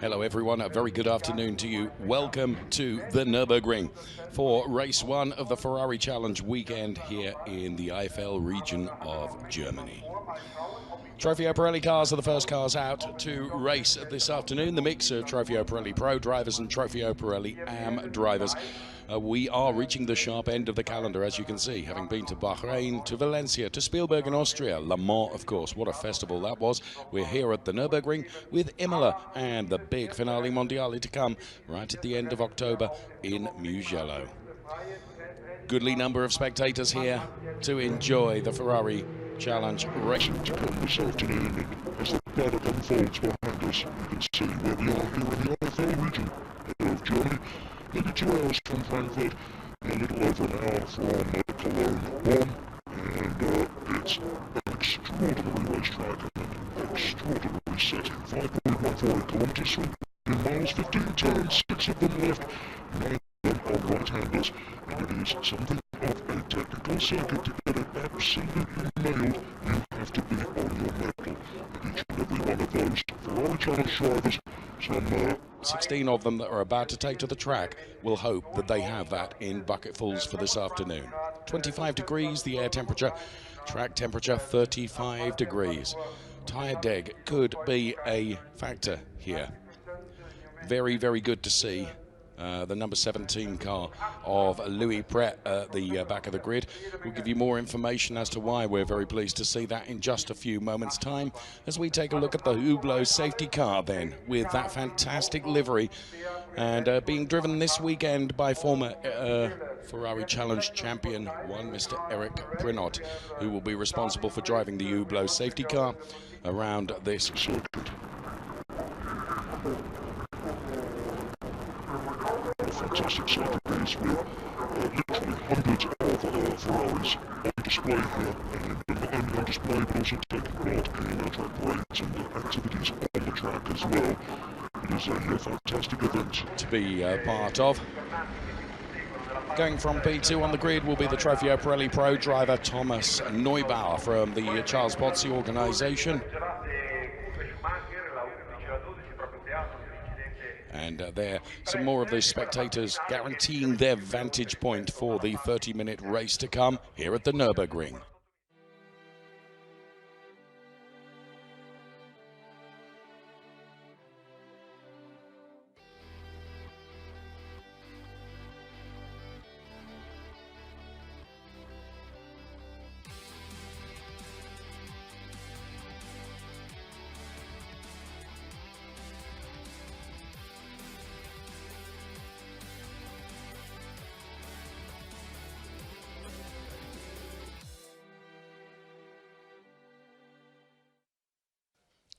Hello everyone, a very good afternoon to you. Welcome to the Nürburgring for race one of the Ferrari Challenge weekend here in the Eifel region of Germany. Trofeo Pirelli cars are the first cars out to race this afternoon. The mix of Trofeo Pirelli Pro drivers and Trofeo Pirelli AM drivers. We are reaching the sharp end of the calendar, as you can see, having been to Bahrain, to Valencia, to Spielberg in Austria, Le Mans, of course. What a festival that was. We're here at the Nürburgring with Imola and the big Finale Mondiale to come right at the end of October in Mugello. Goodly number of spectators here to enjoy the Ferrari Challenge race. This afternoon, as the paddock unfolds behind us, you can see where we are here in the Eifel region of Germany. Maybe 2 hours from Frankfurt, a little over an hour from Cologne, Bonn, and it's an extraordinary racetrack and an extraordinary setting. 5.14 kilometres, 3 miles, 15 turns, 6 of them left, 9 of them are right-handers, and it is something of a technical circuit. To get it absolutely nailed, you have to be on your mettle. And each and every one of those Ferrari Challenge drivers, some 16 of them that are about to take to the track will hope that they have that in bucketfuls for this afternoon. 25 degrees the air temperature, track temperature 35 degrees. Tyre deg could be a factor here. Very, very good to see the number 17 car of Louis Pret at the back of the grid. We'll give you more information as to why we're very pleased to see that in just a few moments' time as we take a look at the Hublot safety car then, with that fantastic livery and being driven this weekend by former Ferrari Challenge champion, one Mr. Eric Prinot, who will be responsible for driving the Hublot safety car around this circuit. Fantastic circuit with literally hundreds of Ferraris on display here, and not only on display but also taking part in track parades and activities on the track as well. It is a fantastic event to be part of. Going from P2 on the grid will be the Trofeo Pirelli Pro driver Thomas Neubauer from the Charles Pozzi organisation. And there, some more of the spectators guaranteeing their vantage point for the 30-minute race to come here at the Nürburgring.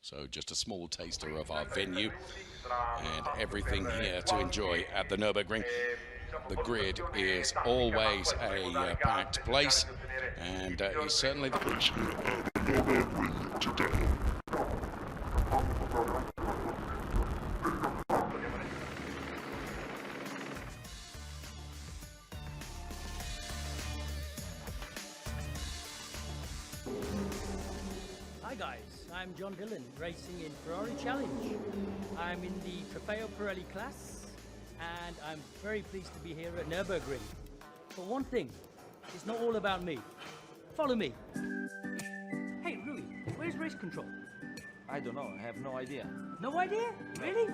So just a small taster of our venue and everything here to enjoy at the Nürburgring. The grid is always a packed place, and is certainly the case here at the Nürburgring today. Hi guys, I'm John Dillon, racing in Ferrari Challenge. I'm in the Trofeo Pirelli class, and I'm very pleased to be here at Nürburgring. But one thing, it's not all about me. Follow me. Hey Rui, where's race control? I don't know, I have no idea. No idea? Really?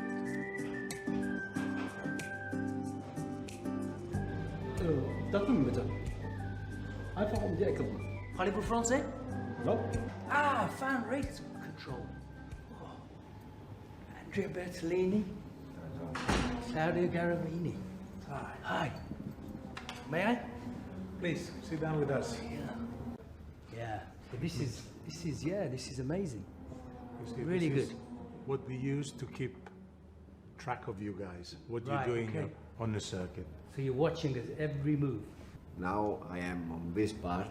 Das tun bitte. Einfach um die Ecke rum. Parlez-vous français? No? Ah, fan race control. Oh. Andrea Bertolini. Claudio Garavini. Hi. Hi. May I? Please, sit down with us. Yeah. But this is amazing. You see, Really this is good. what we use to keep track of you guys, what Right, you're doing okay. on the circuit. So you're watching us every move. Now I am on this part,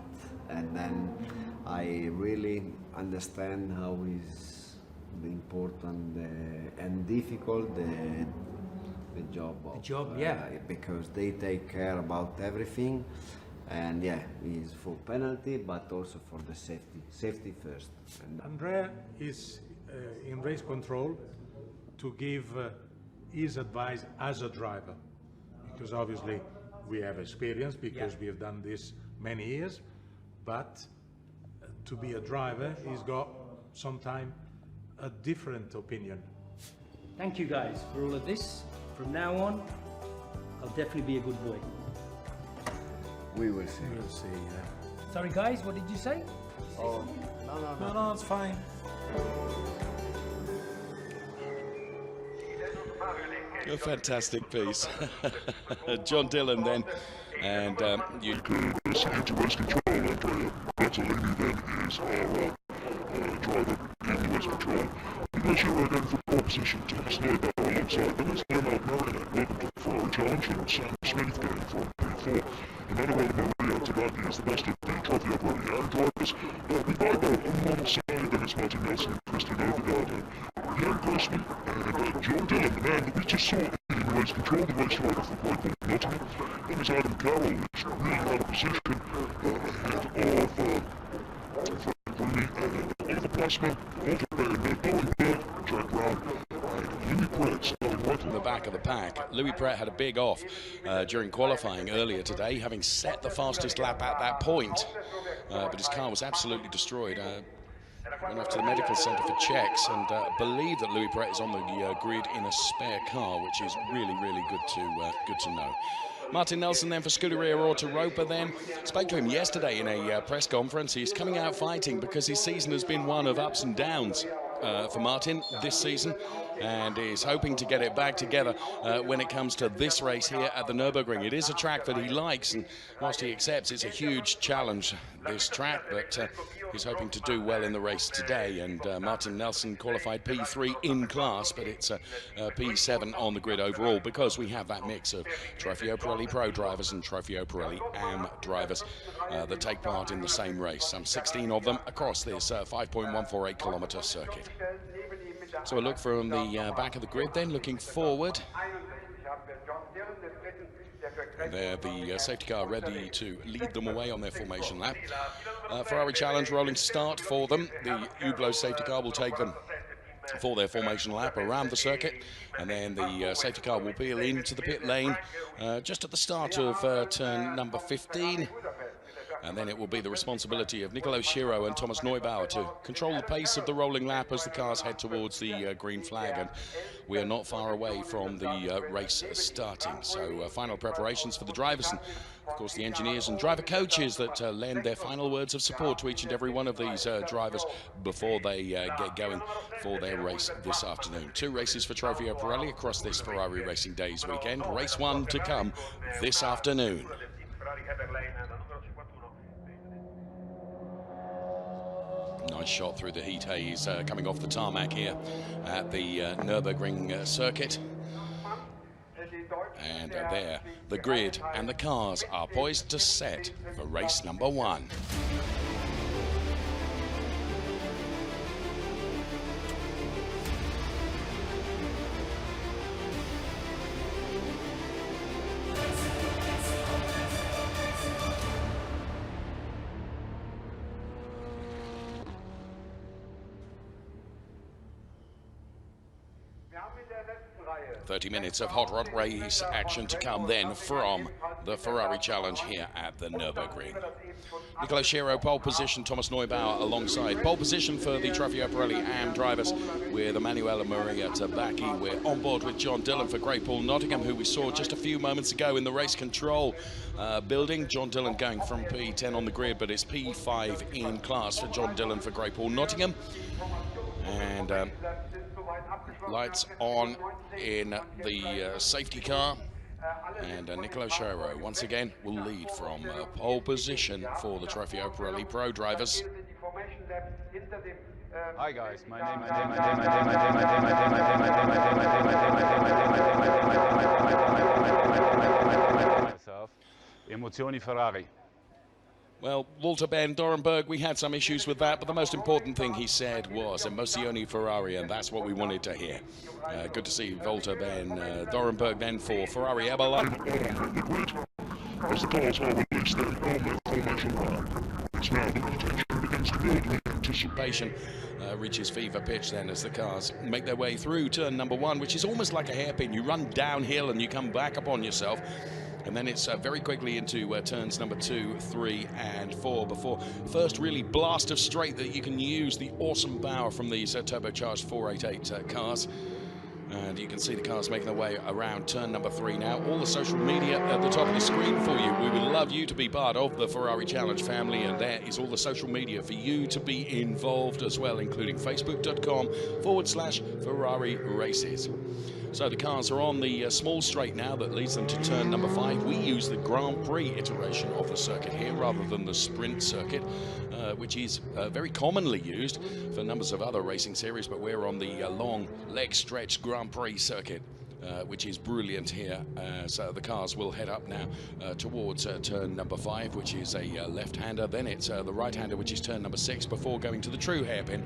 and then I really understand how is the important and difficult the job of, The job, yeah. because they take care about everything, and yeah, it's for penalty but also for the safety first. And Andrea is in race control to give his advice as a driver, because obviously we have experience because we have done this many years, but to be a driver, he's got sometimes a different opinion. Thank you guys for all of this. From now on, I'll definitely be a good boy. We will see. We'll see. Yeah. Sorry guys, what did you say? Oh, No, it's fine. A fantastic piece. John Dillon then, and you. This into race control, Andrea Bertolini then is our driver in race control. Nicola Schiro again for pole position, Thomas Neuber alongside them is Leonard Mariner, welcome to the Ferrari Challenge, and Sam Smith getting from P4. Emmanuel Maria Tabaki is the best of the Trofeo Pirelli drivers. Bobby Bibo alongside them is Martin Nelson, Christian Overgaard, Jan Grossman, and John Dillon, the man that we just saw in race control, the race driver for Great Nottingham. Then is Adam Carroll, who's really out of position ahead of Frank Rooney and Oliver Plasma, Walter Dorenberg, Jack Brown, and Louis Brett starting right In the back of the pack. Louis Brett had a big off during qualifying earlier today, having set the fastest lap at that point, but his car was absolutely destroyed. Went off to the medical centre for checks, and believe that Louis Brett is on the grid in a spare car, which is really, really good to know. Martin Nelson then for Scuderia Autoropa then. Spoke to him yesterday in a press conference. He's coming out fighting because his season has been one of ups and downs for Martin this season, and is hoping to get it back together when it comes to this race here at the Nürburgring. It is a track that he likes, and whilst he accepts it's a huge challenge, this track, but he's hoping to do well in the race today. And Martin Nelson qualified P3 in class, but it's P7 on the grid overall, because we have that mix of Trofeo Pirelli Pro drivers and Trofeo Pirelli AM drivers that take part in the same race. Some 16 of them across this 5.148 kilometre circuit. So a look from the back of the grid then, looking forward. And there the safety car ready to lead them away on their formation lap. Ferrari Challenge rolling start for them. The Hublot safety car will take them for their formation lap around the circuit, and then the safety car will peel into the pit lane just at the start of turn number 15. And then it will be the responsibility of Nicola Schiro and Thomas Neubauer to control the pace of the rolling lap as the cars head towards the green flag. And we are not far away from the race starting. So final preparations for the drivers and, of course, the engineers and driver coaches that lend their final words of support to each and every one of these drivers before they get going for their race this afternoon. 2 races for Trofeo Pirelli across this Ferrari Racing Days weekend. Race 1 to come this afternoon. Nice shot through the heat haze coming off the tarmac here at the Nürburgring circuit. And there, the grid and the cars are poised to set for race number 1. "30 minutes of hot rod race action to come then from the Ferrari Challenge here at the Nürburgring. Nicola Schiro pole position, Thomas Neubauer alongside. Pole position for the Trofeo Pirelli AM drivers with Emanuele Maria Tabaki. We're on board with John Dillon for Great Nottingham, who we saw just a few moments ago in the race control building. John Dillon going from P10 on the grid, but it's P5 in class for John Dillon for Great Nottingham. And lights on in the safety car, and Nicola Schiro once again will lead from pole position for the Trofeo Pirelli Pro drivers. Hi guys, my name myself. Emozioni Ferrari. Well, Walter Ben Dorenberg, we had some issues with that, but the most important thing he said was Emozioni Ferrari, and that's what we wanted to hear. Good to see Walter Ben Dorenberg then for Ferrari Ebola. As the cars are released then on their formation lap, it's now the attention begins begins to build in anticipation. Reaches fever pitch then as the cars make their way through turn number 1, which is almost like a hairpin. You run downhill and you come back upon yourself. And then it's very quickly into turns number 2, 3, and 4 before first really blast of straight that you can use the awesome power from these turbocharged 488 cars. And you can see the cars making their way around turn number 3 now. All the social media at the top of the screen for you. We would love you to be part of the Ferrari Challenge family, and there is all the social media for you to be involved as well, including facebook.com/Ferrari Races. So the cars are on the small straight now that leads them to turn number 5. We use the Grand Prix iteration of the circuit here rather than the sprint circuit, which is very commonly used for numbers of other racing series, but we're on the long leg stretch Grand Prix circuit, which is brilliant here. So the cars will head up now towards turn number 5, which is a left-hander. Then it's the right-hander, which is turn number 6, before going to the true hairpin,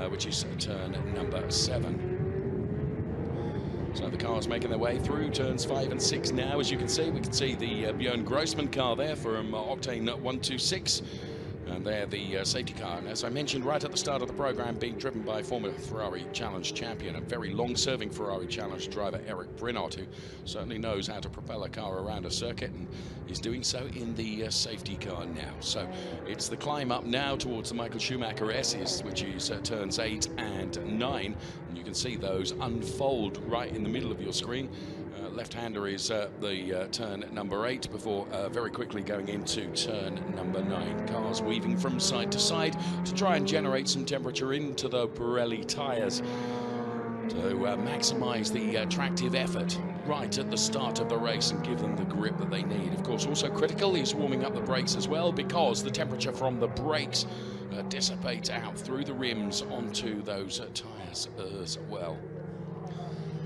which is turn number 7. So the cars making their way through turns 5 and 6 now. As you can see, we can see the Björn Grossman car there from Octane 126. And there the safety car. And as I mentioned right at the start of the program, being driven by former Ferrari Challenge champion, a very long-serving Ferrari Challenge driver, Eric Brinot, who certainly knows how to propel a car around a circuit, and is doing so in the safety car now. So it's the climb up now towards the Michael Schumacher S's, which is turns 8 and 9. And you can see those unfold right in the middle of your screen. Left-hander is the turn number 8 before very quickly going into turn number 9. Cars weaving from side to side to try and generate some temperature into the Pirelli tyres to maximise the tractive effort right at the start of the race and give them the grip that they need. Of course, also critical is warming up the brakes as well, because the temperature from the brakes dissipates out through the rims onto those tyres as well.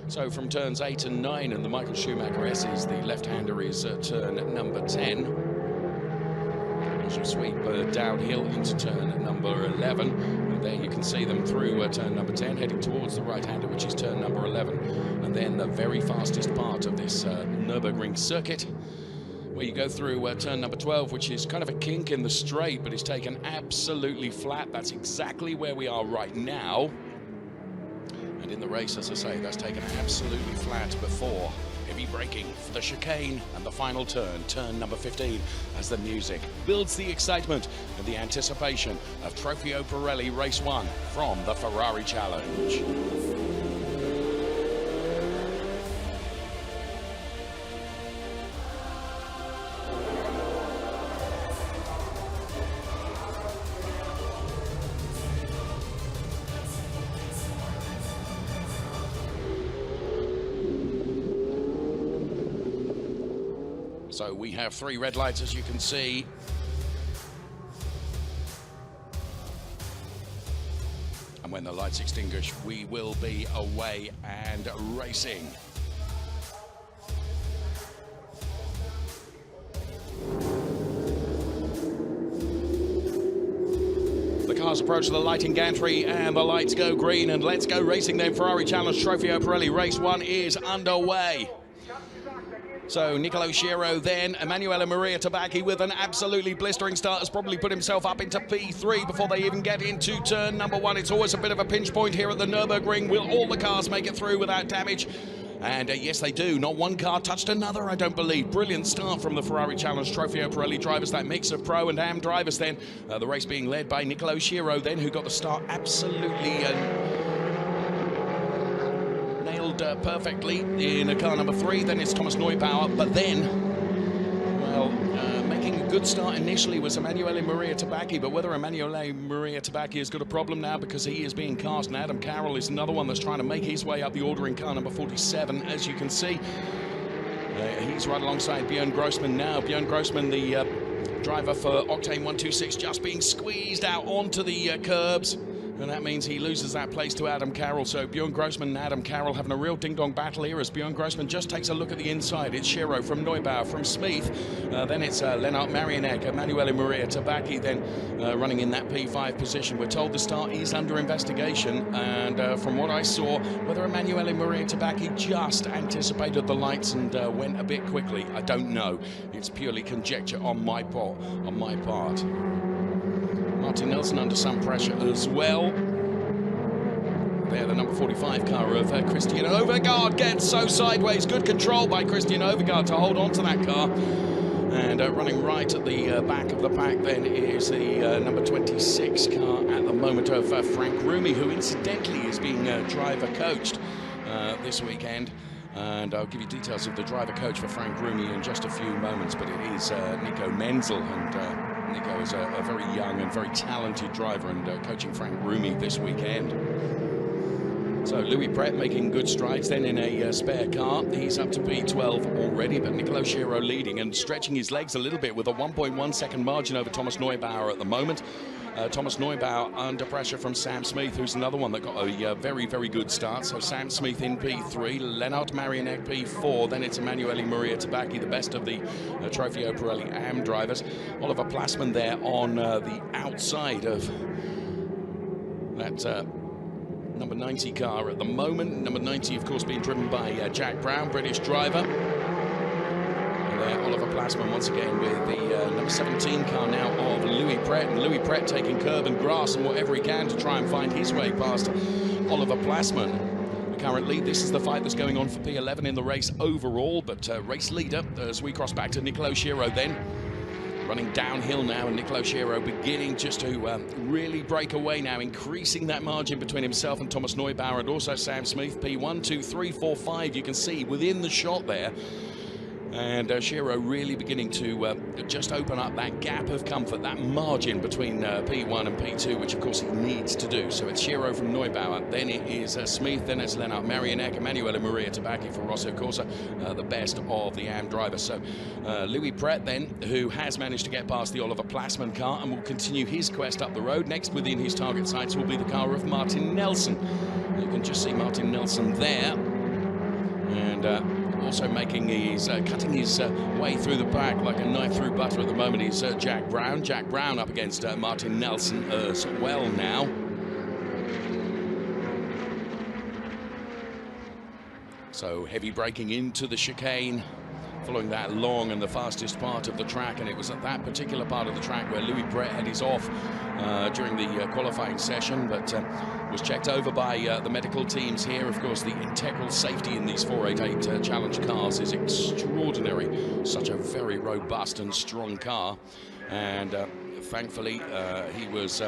So from turns 8 and 9 and the Michael Schumacher S's, the left-hander is turn number 10. As you sweep downhill into turn number 11, and there you can see them through turn number 10, heading towards the right-hander, which is turn number 11. And then the very fastest part of this Nürburgring circuit, where you go through turn number 12, which is kind of a kink in the straight, but is taken absolutely flat. That's exactly where we are right now. And in the race, as I say, that's taken absolutely flat before heavy braking for the chicane and the final turn, turn number 15, as the music builds the excitement and the anticipation of Trofeo Pirelli Race 1 from the Ferrari Challenge. So we have 3 red lights, as you can see. And when the lights extinguish, we will be away and racing. The cars approach the lighting gantry and the lights go green, and let's go racing then. Ferrari Challenge Trofeo Pirelli Race 1 is underway. So Nicolo Schiro, then Emanuele Maria Tabacchi with an absolutely blistering start, has probably put himself up into P3 before they even get into turn number 1. It's always a bit of a pinch point here at the Nürburgring. Will all the cars make it through without damage? And yes, they do. Not one car touched another, I don't believe. Brilliant start from the Ferrari Challenge Trofeo Pirelli drivers, that mix of pro and am drivers then. The race being led by Nicolo Schiro then, who got the start absolutely perfectly in car number 3. Then it's Thomas Neubauer, but then, well, making a good start initially was Emanuele Maria Tabacchi, but whether Emanuele Maria Tabacchi has got a problem now because he is being cast, and Adam Carroll is another one that's trying to make his way up the order in car number 47, as you can see. He's right alongside Björn Grossman now. Björn Grossman, the driver for Octane 126, just being squeezed out onto the curbs. And that means he loses that place to Adam Carroll. So Björn Grossman and Adam Carroll having a real ding-dong battle here as Björn Grossman just takes a look at the inside. It's Schiro from Neubauer, from Smith. Then it's Lennart Marionek, Emanuele Maria Tabacchi then running in that P5 position. We're told the start is under investigation. And from what I saw, whether Emanuele Maria Tabacchi just anticipated the lights and went a bit quickly, I don't know. It's purely conjecture on my part. Martin Nelson under some pressure as well. There, the number 45 car of Christian Overgaard gets so sideways. Good control by Christian Overgaard to hold on to that car. And running right at the back of the pack then is the number 26 car at the moment of Frank Rumi, who incidentally is being driver coached this weekend. And I'll give you details of the driver coach for Frank Rumi in just a few moments, but it is Nico Menzel, and Nico is a very young and very talented driver and coaching Frank Rumi this weekend. So Louis Pret making good strides then in a spare car. He's up to P12 already, but Nicolo Schiro leading and stretching his legs a little bit with a 1.1 second margin over Thomas Neubauer at the moment. Thomas Neubauer under pressure from Sam Smith, who's another one that got a very, very good start. So Sam Smith in P3, Lennart Marianek P4, then it's Emanuele Maria Tabacchi, the best of the Trofeo Pirelli AM drivers. Oliver Plasman there on the outside of that number 90 car at the moment. Number 90, of course, being driven by Jack Brown, British driver. And there, Oliver Plasman once again with the number 17 car now of Louis Pret. And Louis Pret taking curb and grass and whatever he can to try and find his way past Oliver Plasman. The current lead, this is the fight that's going on for P11 in the race overall, but race leader as we cross back to Nicolo Schiro then. Running downhill now, and Nicolo Schiro beginning just to really break away now, increasing that margin between himself and Thomas Neubauer and also Sam Smith. P1, 2, 3, 4, 5, you can see within the shot there. And Schiro really beginning to just open up that gap of comfort, that margin between P1 and P2, which of course he needs to do. So it's Schiro from Neubauer, then it is Smith, then it's Lennart Marianek, Emanuele Maria Tabacchi for Rosso Corsa, the best of the AM drivers. So Louis Pret then, who has managed to get past the Oliver Plasman car and will continue his quest up the road. Next within his target sights will be the car of Martin Nelson. You can just see Martin Nelson there. And also making his, cutting his way through the pack like a knife through butter at the moment is Jack Brown. Jack Brown up against Martin Nelson as well now. So heavy braking into the chicane, following that long and the fastest part of the track, and it was at that particular part of the track where Louis Pret had his off during the qualifying session, but was checked over by the medical teams here. Of course, the integral safety in these 488 Challenge cars is extraordinary. Such a very robust and strong car, and thankfully he was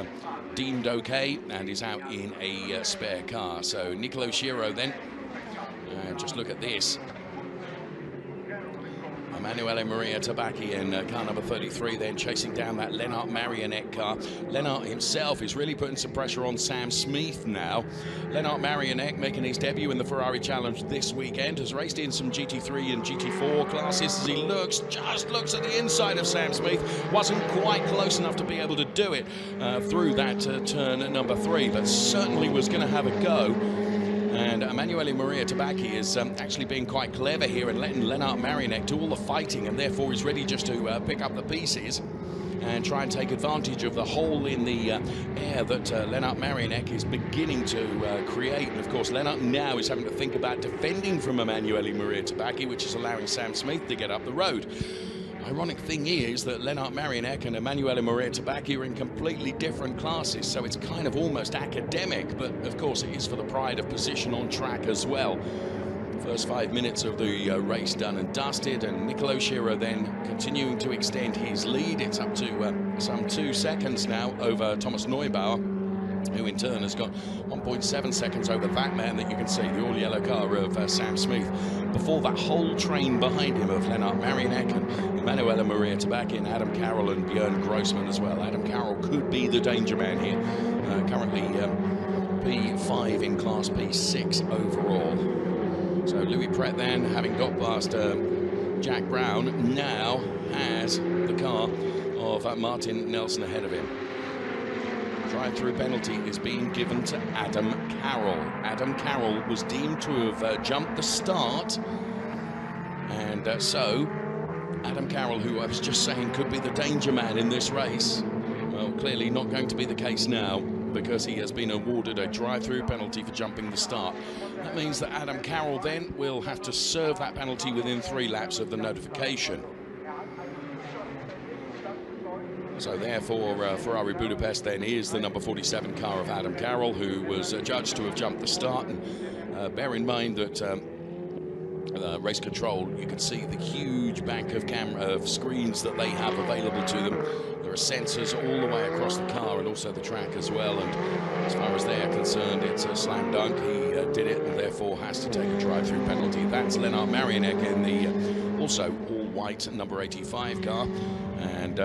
deemed okay and is out in a spare car. So Nicolo Schiro then, just look at this. Emanuele Maria Tabacchi in car number 33 then chasing down that Lennart Marianek car. Lennart himself is really putting some pressure on Sam Smith now. Lennart Marianek making his debut in the Ferrari Challenge this weekend, has raced in some GT3 and GT4 classes as he just looks at the inside of Sam Smith. Wasn't quite close enough to be able to do it through that turn at number 3, but certainly was going to have a go. And Emanuele Maria Tabacchi is actually being quite clever here and letting Lennart Marianek do all the fighting, and therefore is ready just to pick up the pieces and try and take advantage of the hole in the air that Lennart Marianek is beginning to create. And of course, Lennart now is having to think about defending from Emanuele Maria Tabacchi, which is allowing Sam Smith to get up the road. Ironic thing is that Lennart Marianek and Emanuele Maria Tabacchi are in completely different classes, so it's kind of almost academic, but of course it is for the pride of position on track as well. First 5 minutes of the race done and dusted, and Nicolo Schiro then continuing to extend his lead. It's up to some 2 seconds now over Thomas Neubauer, who in turn has got 1.7 seconds over that man that you can see, the all-yellow car of Sam Smith, before that whole train behind him of Lennart Marianek and Emanuele Maria Tabacchi and Adam Carroll and Björn Grossman as well. Adam Carroll could be the danger man here, currently P5 in Class P6 overall. So Louis Pret then, having got past Jack Brown, now has the car of Martin Nelson ahead of him. Drive-through penalty is being given to Adam Carroll. Adam Carroll was deemed to have jumped the start, and so Adam Carroll, who I was just saying could be the danger man in this race, well, clearly not going to be the case now, because he has been awarded a drive-through penalty for jumping the start. That means that Adam Carroll then will have to serve that penalty within 3 laps of the notification. So therefore, Ferrari Budapest then is the number 47 car of Adam Carroll, who was judged to have jumped the start. And bear in mind that race control, you can see the huge bank of screens that they have available to them. There are sensors all the way across the car and also the track as well. And as far as they're concerned, it's a slam dunk. He did it and therefore has to take a drive-through penalty. That's Lennart Marinek in the also all-white number 85 car. And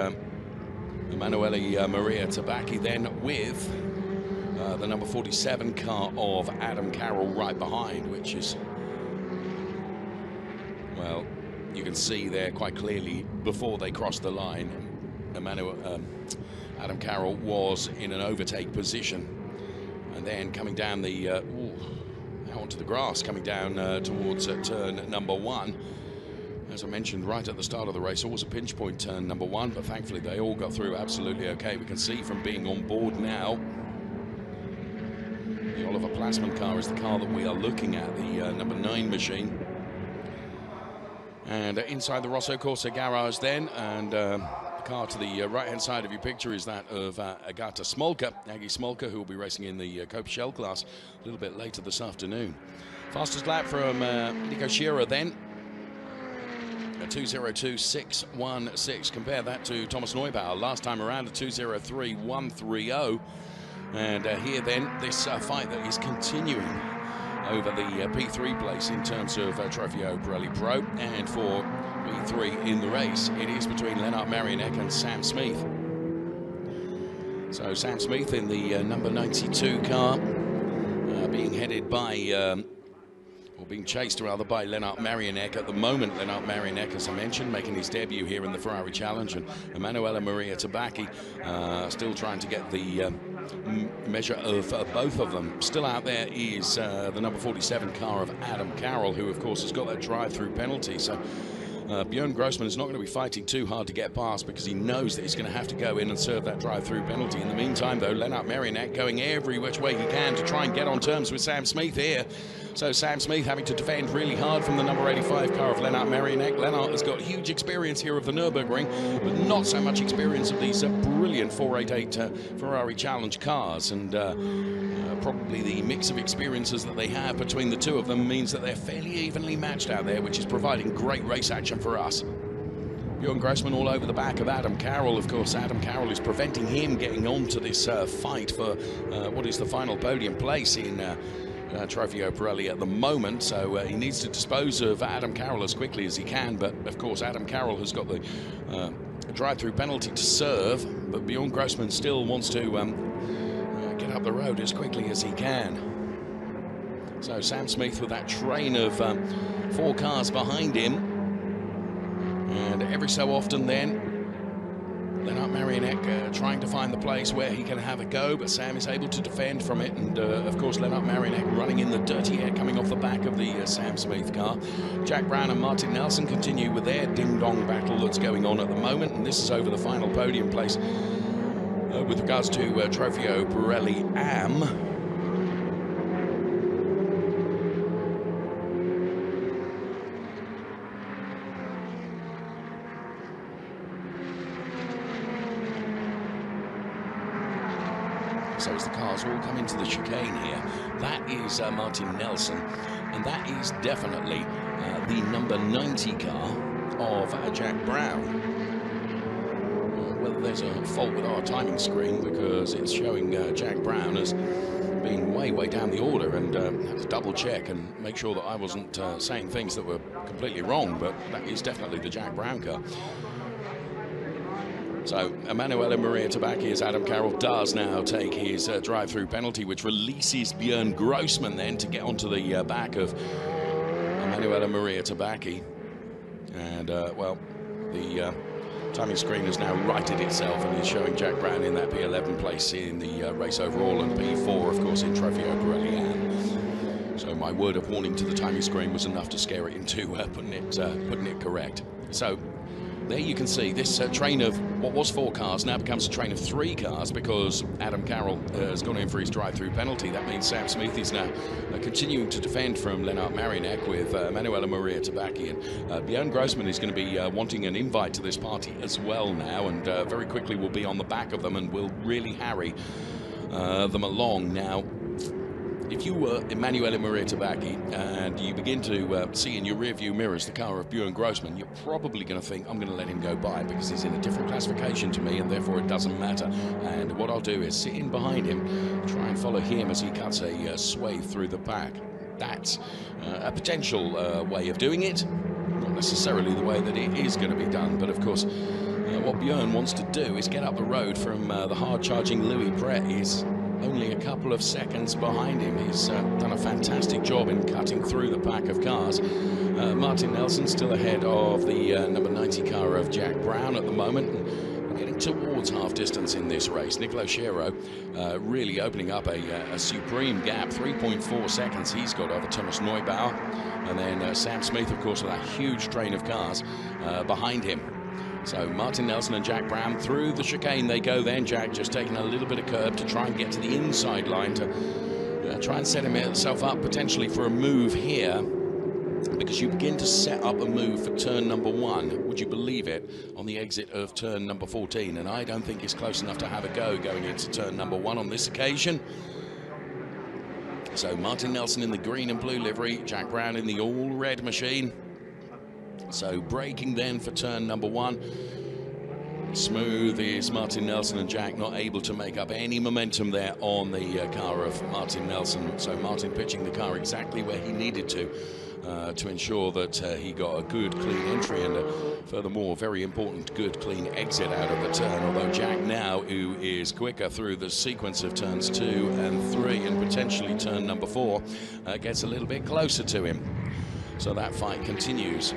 Emanuele Maria Tabacchi then with the number 47 car of Adam Carroll right behind, which is, well, you can see there quite clearly before they crossed the line, Adam Carroll was in an overtake position, and then coming down the onto the grass, coming down towards turn number 1. As I mentioned right at the start of the race, always a pinch point turn number 1, but thankfully they all got through absolutely okay. We can see from being on board now, the Oliver Plasman car is the car that we are looking at, the number 9 machine. And inside the Rosso Corsa garage then, and the car to the right-hand side of your picture is that of Agata Smolka, Aggie Smolka, who will be racing in the Cope Shell class a little bit later this afternoon. Fastest lap from Nico Scherer then, 2:02.616. Compare that to Thomas Neubauer last time around, a 2:03.130. And here then, this fight that is continuing over the P3 place in terms of Trofeo Pirelli Pro, and for P3 in the race, it is between Lennart Marinek and Sam Smith. So Sam Smith in the number 92 car, being headed by or being chased rather by Lennart Marinek at the moment. Lennart Marinek, as I mentioned, making his debut here in the Ferrari Challenge, and Emanuele Maria Tabacchi still trying to get the measure of both of them. Still out there is the number 47 car of Adam Carroll, who of course has got that drive-through penalty. So Björn Grossman is not going to be fighting too hard to get past, because he knows that he's going to have to go in and serve that drive-through penalty. In the meantime, though, Lennart Marinek going every which way he can to try and get on terms with Sam Smith here. So Sam Smith having to defend really hard from the number 85 car of Lennart Marinek. Lennart has got huge experience here of the Nürburgring, but not so much experience of these brilliant 488 Ferrari Challenge cars. And probably the mix of experiences that they have between the two of them means that they're fairly evenly matched out there, which is providing great race action for us. Björn Grossman all over the back of Adam Carroll. Of course, Adam Carroll is preventing him getting on to this fight for what is the final podium place in Trofeo Pirelli at the moment. So he needs to dispose of Adam Carroll as quickly as he can. But of course, Adam Carroll has got the drive-through penalty to serve. But Björn Grossman still wants to get up the road as quickly as he can. So Sam Smith with that train of 4 cars behind him. And every so often then, Lennart Marinek trying to find the place where he can have a go, but Sam is able to defend from it. And of course, Lennart Marinek running in the dirty air coming off the back of the Sam Smith car. Jack Brown and Martin Nelson continue with their ding-dong battle that's going on at the moment. And this is over the final podium place with regards to Trofeo Pirelli AM. So as the cars all come into the chicane here, that is Martin Nelson, and that is definitely the number 90 car of Jack Brown. Whether there's a fault with our timing screen, because it's showing Jack Brown as being way down the order, and had to double check and make sure that I wasn't saying things that were completely wrong, but that is definitely the Jack Brown car. So Emanuele Maria Tabacchi, as Adam Carroll does now take his drive-through penalty, which releases Björn Grossman then to get onto the back of Emanuele Maria Tabacchi. And, well, the timing screen has now righted itself and is showing Jack Brown in that P11 place in the race overall, and P4, of course, in Trofeo Pirelli AM. So my word of warning to the timing screen was enough to scare it into putting it correct. So there you can see this train of what was 4 cars now becomes a train of 3 cars because Adam Carroll has gone in for his drive-through penalty. That means Sam Smith is now continuing to defend from Lennart Marinek with Manuela Maria Tabacchi, and Björn Grossman is going to be wanting an invite to this party as well now, and very quickly will be on the back of them and will really harry them along. Now, if you were Emanuele Maria Tabacchi and you begin to see in your rearview mirrors the car of Björn Grossman, you're probably going to think, I'm going to let him go by because he's in a different classification to me and therefore it doesn't matter. And what I'll do is sit in behind him, try and follow him as he cuts a swathe through the pack. That's a potential way of doing it. Not necessarily the way that it is going to be done, but of course what Björn wants to do is get up the road from the hard-charging Louis Pret. He's only a couple of seconds behind him. He's done a fantastic job in cutting through the pack of cars. Martin Nelson still ahead of the number 90 car of Jack Brown at the moment, and getting towards half distance in this race. Nicolo Sciero really opening up a supreme gap, 3.4 seconds he's got over Thomas Neubauer, and then Sam Smith, of course, with a huge train of cars behind him. So Martin Nelson and Jack Brown through the chicane they go then. Jack just taking a little bit of curb to try and get to the inside line to try and set himself up potentially for a move here, because you begin to set up a move for turn number 1, would you believe it, on the exit of turn number 14, and I don't think it's close enough to have a go going into turn number 1 on this occasion. So Martin Nelson in the green and blue livery, Jack Brown in the all red machine. So braking then for turn number 1. Smooth is Martin Nelson, and Jack not able to make up any momentum there on the car of Martin Nelson. So Martin pitching the car exactly where he needed to ensure that he got a good clean entry and furthermore very important good clean exit out of the turn. Although Jack now, who is quicker through the sequence of turns 2 and 3 and potentially turn number 4, gets a little bit closer to him. So that fight continues.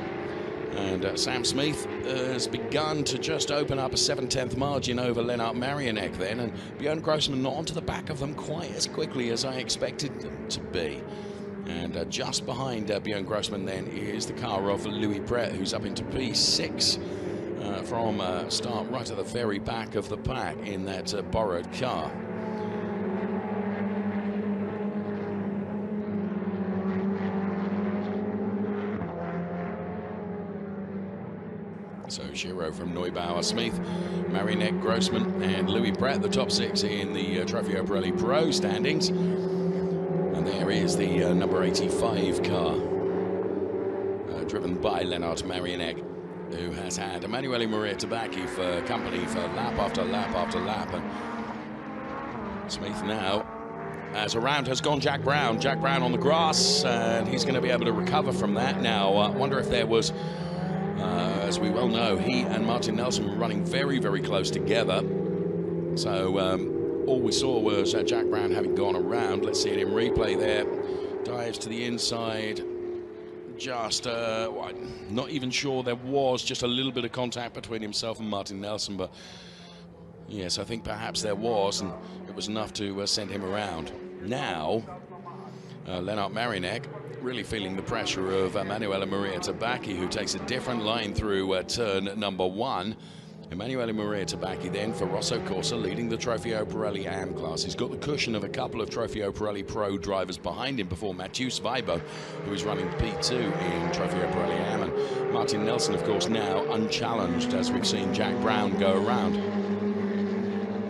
And Sam Smith has begun to just open up a 7/10 margin over Lennart Marinek then, and Björn Grossman not onto the back of them quite as quickly as I expected them to be. And just behind Björn Grossman then is the car of Louis Pret, who's up into P6 from start right at the very back of the pack in that borrowed car. So Sciero from Neubauer, Smith, Marinek, Grossman and Louis Pret, the top 6 in the Trofeo Pirelli Pro standings. And there is the number 85 car, driven by Lennart Marinek, who has had Emanuele Maria Tabacchi for company for lap after lap after lap. And Smith now, as around has gone Jack Brown. Jack Brown on the grass, and he's going to be able to recover from that. Now, I wonder if there was... as we well know, he and Martin Nelson were running very, very close together. So all we saw was Jack Brown having gone around. Let's see it in replay there. Dives to the inside. Just not even sure there was just a little bit of contact between himself and Martin Nelson. But yes, I think perhaps there was, and it was enough to send him around. Now, Lennart Marinek really feeling the pressure of Emanuele Maria Tabacchi, who takes a different line through turn number 1. Emanuele Maria Tabacchi then for Rosso Corsa, leading the Trofeo Pirelli AM class. He's got the cushion of a couple of Trofeo Pirelli Pro drivers behind him before Mathieu Svaibo, who is running P2 in Trofeo Pirelli AM. And Martin Nelson, of course, now unchallenged, as we've seen Jack Brown go around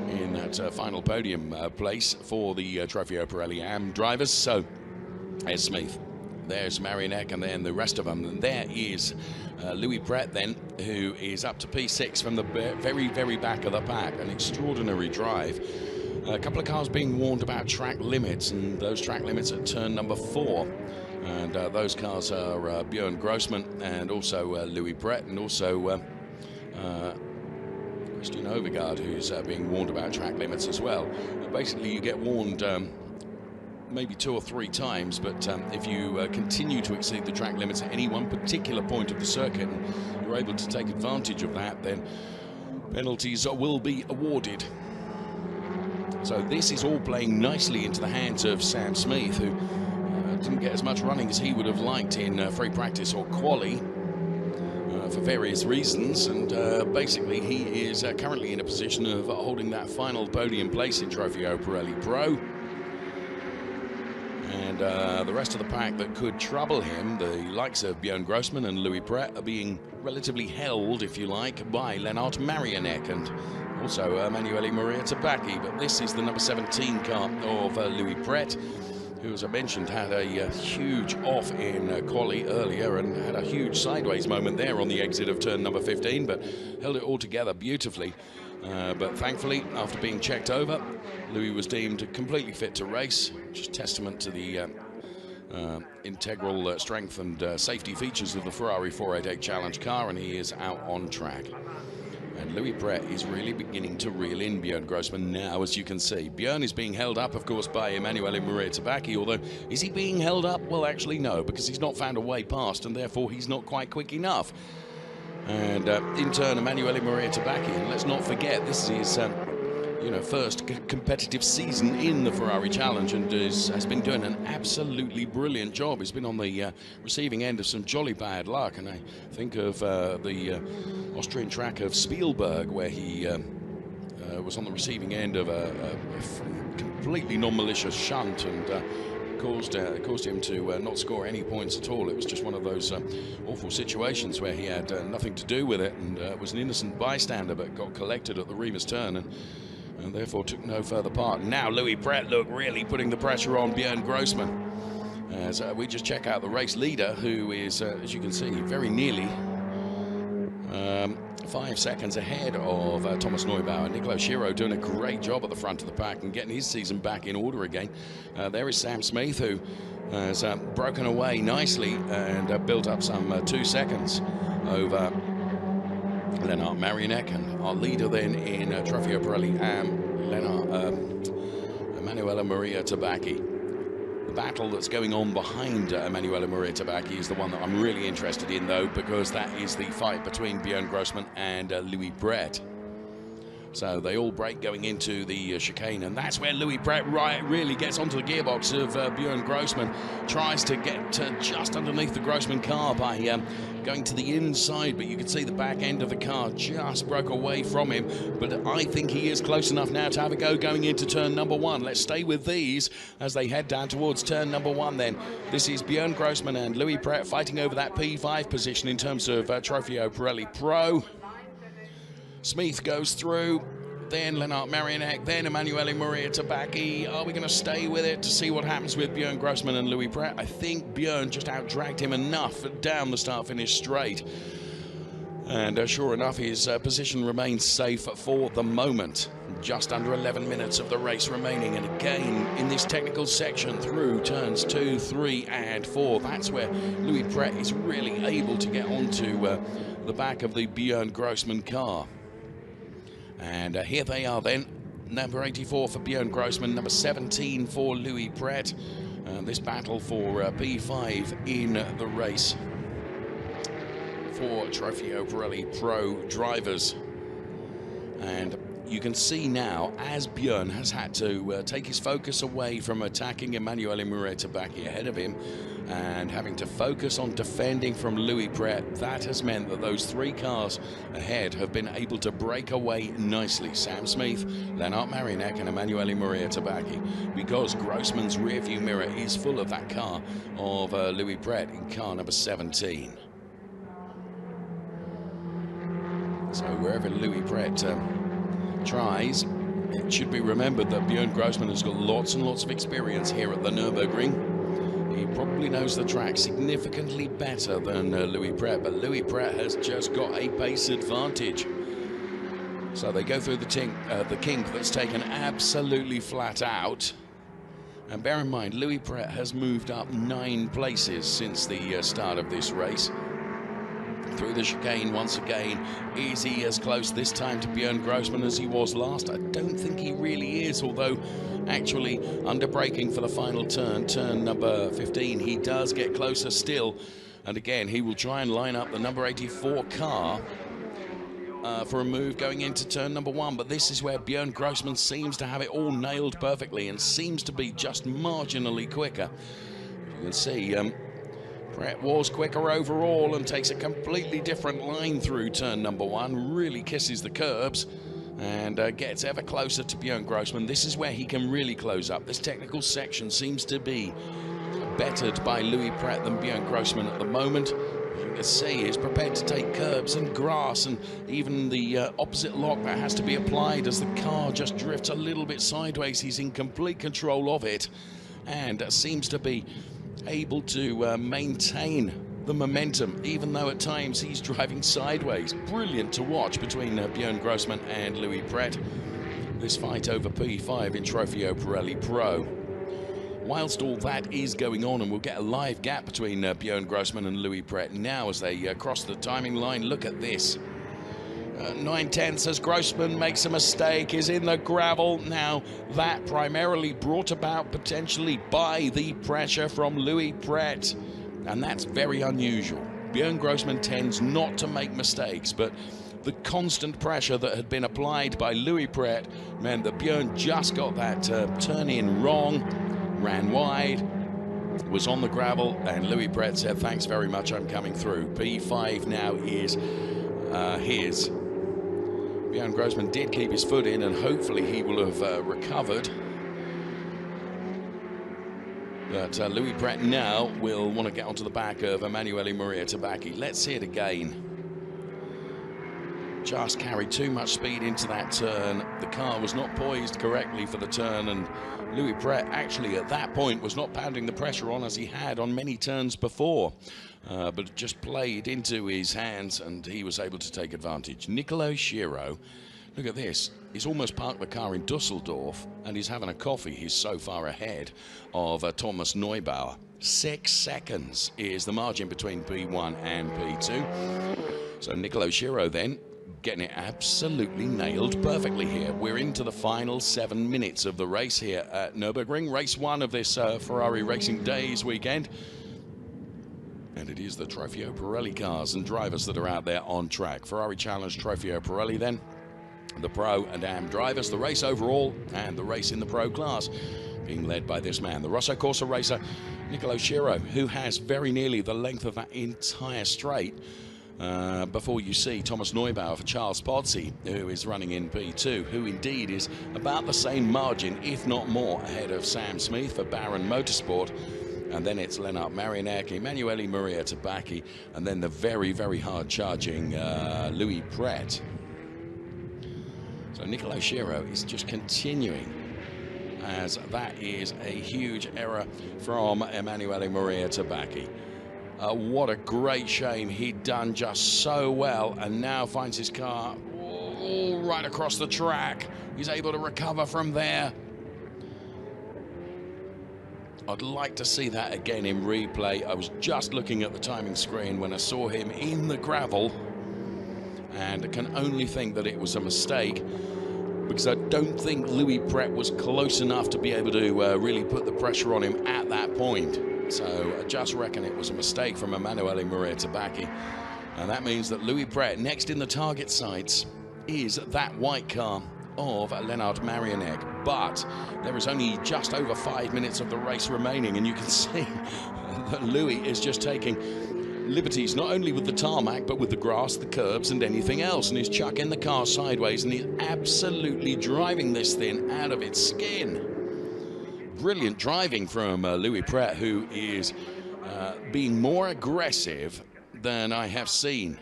in that final podium place for the Trofeo Pirelli AM drivers. So there's Smith. There's Marinek, and then the rest of them. And there is Louis Pret then, who is up to P6 from the very, very back of the pack. An extraordinary drive. A couple of cars being warned about track limits, and those track limits at turn number 4. And those cars are Björn Grossman and also Louis Pret, and also Christian Overgaard, who's being warned about track limits as well. Basically, you get warned maybe 2 or 3 times, but if you continue to exceed the track limits at any one particular point of the circuit and you're able to take advantage of that, then penalties will be awarded. So this is all playing nicely into the hands of Sam Smith, who didn't get as much running as he would have liked in free practice or quali. for various reasons, and basically he is currently in a position of holding that final podium place in Trofeo Pirelli Pro. And the rest of the pack that could trouble him, the likes of Björn Grossman and Louis Pret, are being relatively held, if you like, by Lennart Marianek and also Emanuele Maria Tabacchi. But this is the number 17 car of Louis Pret, who, as I mentioned, had a huge off in quali earlier and had a huge sideways moment there on the exit of turn number 15, but held it all together beautifully. But thankfully, after being checked over, Louis was deemed completely fit to race, which is testament to the integral strength and safety features of the Ferrari 488 Challenge car, and he is out on track. And Louis Pret is really beginning to reel in Björn Grossman now, as you can see. Björn is being held up, of course, by Emanuele Maria Tabacchi, although is he being held up? Well, actually, no, because he's not found a way past, and therefore he's not quite quick enough. And in turn, Emanuele Maria Tabacchi, and let's not forget, this is his first competitive season in the Ferrari Challenge, and has been doing an absolutely brilliant job. He's been on the receiving end of some jolly bad luck, and I think of the Austrian track of Spielberg, where he was on the receiving end of a completely non-malicious shunt, and caused him to not score any points at all. It was just one of those awful situations where he had nothing to do with it, and was an innocent bystander, but got collected at the Remus turn, and therefore took no further part. Now Louis Pret, look, really putting the pressure on Björn Grossman. As we just check out the race leader, who is, as you can see, very nearly 5 seconds ahead of Thomas Neubauer. Nicolo Schiro doing a great job at the front of the pack and getting his season back in order again. There is Sam Smith, who has broken away nicely and built up some 2 seconds over Lennart Marianek, and our leader then in Trofeo Pirelli, Emanuele Maria Tabacchi. The battle that's going on behind Emanuele Maria Tabacchi is the one that I'm really interested in, though, because that is the fight between Björn Grossman and Louis Pret. So they all break going into the chicane, and that's where Louis Pret really gets onto the gearbox of Björn Grossman. Tries to get just underneath the Grossman car by going to the inside, but you can see the back end of the car just broke away from him. But I think he is close enough now to have a go going into turn number 1. Let's stay with these as they head down towards turn number 1 then. This is Björn Grossman and Louis Pret fighting over that P5 position in terms of Trofeo Pirelli Pro. Smith goes through, then Lennart Marianek, then Emanuele Maria Tabacchi. Are we going to stay with it to see what happens with Björn Grossman and Louis Pret? I think Björn just out-dragged him enough down the start-finish straight. And sure enough, his position remains safe for the moment. Just under 11 minutes of the race remaining. And again, in this technical section through turns 2, 3, and 4, that's where Louis Pret is really able to get onto the back of the Björn Grossman car. And here they are then, number 84 for Björn Grossman, number 17 for Louis Pret. This battle for P5 in the race for Trofeo Pirelli Pro drivers. And you can see now, as Björn has had to take his focus away from attacking Emanuele Maria Tabacchi ahead of him and having to focus on defending from Louis Pret, that has meant that those 3 cars ahead have been able to break away nicely. Sam Smith, Lennart Marianek and Emanuele Maria Tabacchi, because Grossman's rearview mirror is full of that car of Louis Pret in car number 17. So wherever Louis Pret tries, it should be remembered that Björn Grossman has got lots and lots of experience here at the Nürburgring. He probably knows the track significantly better than Louis Pret, but Louis Pret has just got a pace advantage. So they go through the kink that's taken absolutely flat out. And bear in mind, Louis Pret has moved up 9 places since the start of this race. Through the chicane once again. Is he as close this time to Björn Grossman as he was last? I don't think he really is, although actually under braking for the final turn, turn number 15, he does get closer still. And again, he will try and line up the number 84 car for a move going into turn number 1. But this is where Björn Grossman seems to have it all nailed perfectly and seems to be just marginally quicker. You can see Pret was quicker overall and takes a completely different line through turn number 1, really kisses the curbs and gets ever closer to Björn Grossman. This is where he can really close up. This technical section seems to be bettered by Louis Pret than Björn Grossman at the moment. You can see he's prepared to take curbs and grass and even the opposite lock that has to be applied as the car just drifts a little bit sideways. He's in complete control of it and seems to be able to maintain the momentum, even though at times he's driving sideways. Brilliant to watch between Björn Grossman and Louis Pret. This fight over P5 in Trofeo Pirelli Pro. Whilst all that is going on, and we'll get a live gap between Björn Grossman and Louis Pret now as they cross the timing line. Look at this. 9/10 as Grossman makes a mistake, is in the gravel. Now, that primarily brought about potentially by the pressure from Louis Pret, and that's very unusual. Björn Grossman tends not to make mistakes, but the constant pressure that had been applied by Louis Pret meant that Björn just got that turn in wrong, ran wide, was on the gravel, and Louis Pret said, "Thanks very much, I'm coming through." P5 now is his. Björn Grossman did keep his foot in, and hopefully he will have recovered. But Louis Pret now will want to get onto the back of Emanuele Maria Tabacchi. Let's see it again. Just carried too much speed into that turn. The car was not poised correctly for the turn, and Louis Pret actually at that point was not pounding the pressure on as he had on many turns before, but it just played into his hands and he was able to take advantage. Nicolo Schiro, look at this, he's almost parked the car in Dusseldorf and he's having a coffee. He's so far ahead of Thomas Neubauer. 6 seconds is the margin between P1 and P2. So Nicolo Schiro then getting it absolutely nailed perfectly here. We're into the final 7 minutes of the race here at Nürburgring, race 1 of this Ferrari Racing Days weekend. And it is the Trofeo Pirelli cars and drivers that are out there on track. Ferrari Challenge Trofeo Pirelli then, the Pro and Am drivers, the race overall and the race in the Pro class being led by this man, the Rosso Corsa racer, Nicolo Schiro, who has very nearly the length of that entire straight. Before you see Thomas Neubauer for Charles Pozzi, who is running in P2, who indeed is about the same margin, if not more, ahead of Sam Smith for Baron Motorsport. And then it's Lennart Marinek, Emanuele Maria Tabacchi, and then the very, very hard-charging Louis Pret. So Nicolo Schiro is just continuing, as that is a huge error from Emanuele Maria Tabacchi. What a great shame. He'd done just so well and now finds his car all right across the track. He's able to recover from there. I'd like to see that again in replay. I was just looking at the timing screen when I saw him in the gravel, and I can only think that it was a mistake, because I don't think Louis Pret was close enough to be able to really put the pressure on him at that point. So I just reckon it was a mistake from Emanuele Maria Tabacchi. And that means that Louis Pret, next in the target sights, is that white car of Lennart Marinek. But there is only just over 5 minutes of the race remaining, and you can see that Louis is just taking liberties, not only with the tarmac, but with the grass, the curbs, and anything else. And he's chucking the car sideways, and he's absolutely driving this thing out of its skin. Brilliant driving from Louis Pret, who is being more aggressive than I have seen.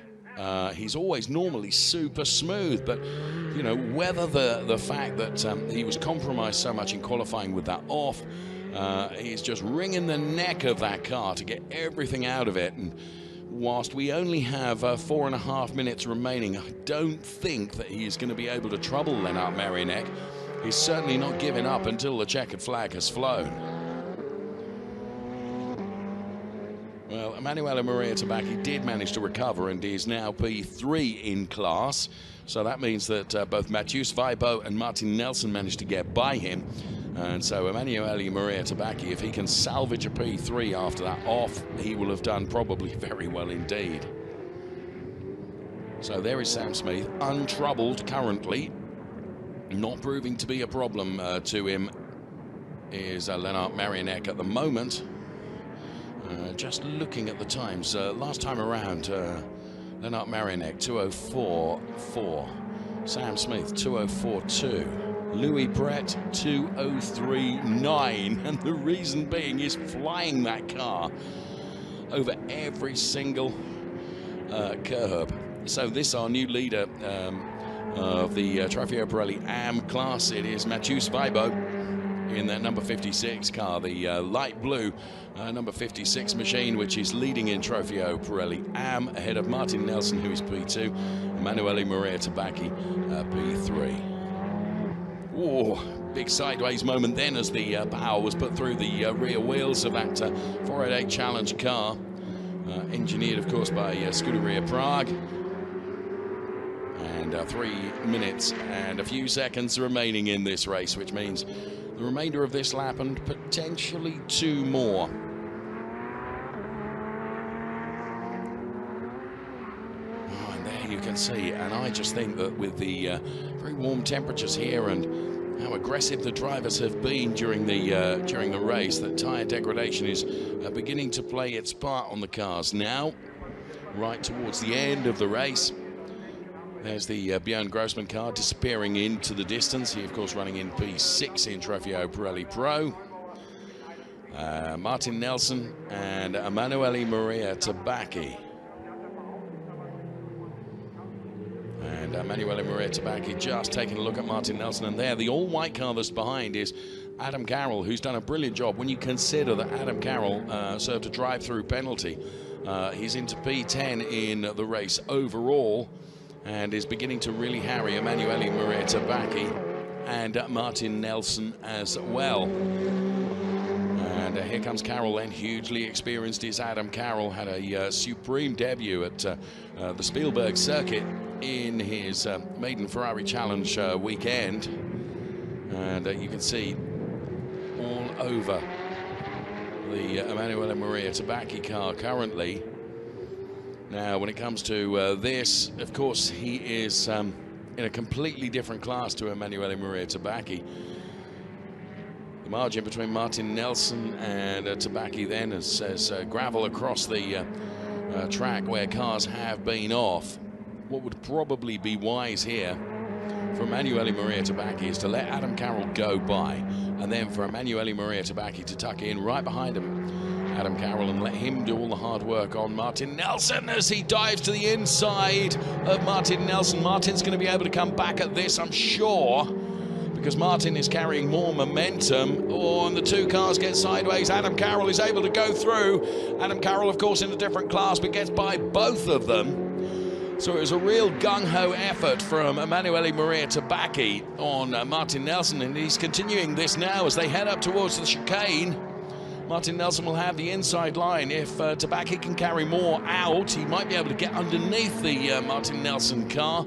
He's always normally super smooth, but you know, whether the fact that he was compromised so much in qualifying with that off, he's just wringing the neck of that car to get everything out of it. And whilst we only have 4.5 minutes remaining, I don't think that he's going to be able to trouble Lennart Marinek. He's certainly not giving up until the checkered flag has flown. Well, Emanuele Maria Tabacchi did manage to recover and is now P3 in class. So that means that both Mathieu Weibo and Martin Nelson managed to get by him. And so Emanuele Maria Tabacchi, if he can salvage a P3 after that off, he will have done probably very well indeed. So there is Sam Smith, untroubled currently. Not proving to be a problem to him is Lennart Marinek at the moment. Just looking at the times, last time around, Lennart Marinek 2:04.4, Sam Smith 2:04.2, Louis Brett 2:03.9, and the reason being is flying that car over every single curb. So this our new leader of the Trofeo Pirelli AM class. It is Mathieu Svaibo in that number 56 car, the light blue number 56 machine, which is leading in Trofeo Pirelli AM, ahead of Martin Nelson, who is P2, Emanuele Maria Tabacchi, P3. Oh, big sideways moment then as the power was put through the rear wheels of that 488 Challenge car, engineered, of course, by Scuderia Prague. And 3 minutes and a few seconds remaining in this race, which means the remainder of this lap and potentially 2 more. Oh, and there you can see, and I just think that with the very warm temperatures here and how aggressive the drivers have been during the race, that tyre degradation is beginning to play its part on the cars now, right towards the end of the race. There's the Björn Grossman car disappearing into the distance. He, of course, running in P6 in Trofeo Pirelli Pro. Martin Nelson and Emanuele Maria Tabacchi. And Emanuele Maria Tabacchi just taking a look at Martin Nelson. And there, the all-white car that's behind is Adam Carroll, who's done a brilliant job. When you consider that Adam Carroll served a drive-through penalty, he's into P10 in the race overall, and is beginning to really harry Emanuele Maria Tabacchi and Martin Nelson as well. And here comes Carroll then, hugely experienced is Adam Carroll. Had a supreme debut at the Spielberg circuit in his maiden Ferrari Challenge weekend. And you can see all over the Emanuele Maria Tabacchi car currently. Now, when it comes to this, of course, he is in a completely different class to Emanuele Maria Tabacchi. The margin between Martin Nelson and Tabacchi then is gravel across the track where cars have been off. What would probably be wise here for Emanuele Maria Tabacchi is to let Adam Carroll go by, and then for Emanuele Maria Tabacchi to tuck in right behind him Adam Carroll and let him do all the hard work on Martin Nelson as he dives to the inside of Martin Nelson. Martin's going to be able to come back at this, I'm sure, because Martin is carrying more momentum. Oh, and the two cars get sideways. Adam Carroll is able to go through. Adam Carroll, of course, in a different class, but gets by both of them. So it was a real gung-ho effort from Emanuele Maria Tabacchi on Martin Nelson, and he's continuing this now as they head up towards the chicane. Martin Nelson will have the inside line. If Tabacchi can carry more out, he might be able to get underneath the Martin Nelson car.